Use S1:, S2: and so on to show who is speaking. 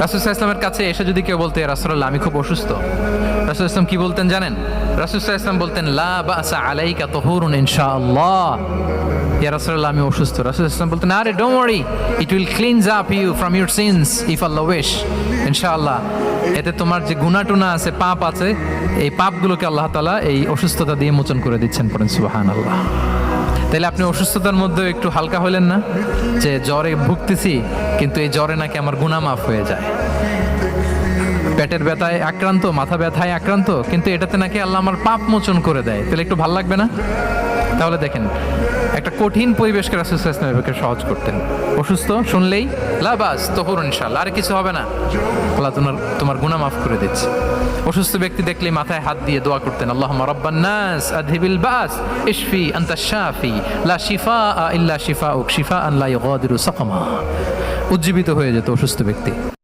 S1: রাসূল সাল্লাল্লাহু আলাইহি ওয়াসাল্লামের কাছে এসে যদি কেউ বলতে, ইয়া রাসূলুল্লাহ আমি খুব অসুস্থ, রাসূল সাল্লাল্লাহু আলাইহি ওয়াসাল্লাম কি বলতেন জানেন? রাসূল সাল্লাল্লাহু আলাইহি ওয়াসাল্লাম বলতেন, লা বাসা আলাইকা তুহুরুন ইনশাআল্লাহ। ইয়া রাসূলুল্লাহ আমি অসুস্থ। রাসূল সাল্লাল্লাহু আলাইহি ওয়াসাল্লাম বলতেন, আরে don't worry, it will cleanse up you from your sins if আল্লাহ উইশ। ইনশাআল্লাহ এতে তোমার যে গুনাহ টুনা আছে, পাপ আছে, এই পাপগুলোকে আল্লাহ তাআলা এই অসুস্থতা দিয়ে মোচন করে দিচ্ছেন। পড়েন সুবহানাল্লাহ। তাইলে আপনি অসুস্থতার মধ্যে একটু হালকা হলেন না, যে জ্বরে ভুগতেছি কিন্তু এই জ্বরে নাকি আমার গুনাহ মাফ হয়ে যায়। পেটের ব্যথায় আক্রান্ত, মাথা ব্যথায় আক্রান্ত, কিন্তু এটাতে নাকি আল্লাহ আমার পাপ মোচন করে দেয়, তাহলে একটু ভাল লাগবে না? তাহলে দেখেন, একটা কঠিন পরিবেশকে রাসূল সাল্লাল্লাহু আলাইহি ওয়াসাল্লাম সহজ করতেন। অসুস্থ শুনলেই লা বাস তুহুরুন ইনশাআল্লাহ, আর কিছু হবে না, আল্লাহ তোমার গুনাহ মাফ করে দিচ্ছে। অসুস্থ ব্যক্তি দেখলেই মাথায় হাত দিয়ে দোয়া করতেন, আল্লাহুম্মা রাব্বান নাস আযহিবিল বাস ইশফি আনতাশ শাফি লা শিফা ইল্লা শিফাউক শিফাআন লা ইউগাদিরু সাকামা। উজ্জীবিত হয়ে যেত অসুস্থ ব্যক্তি।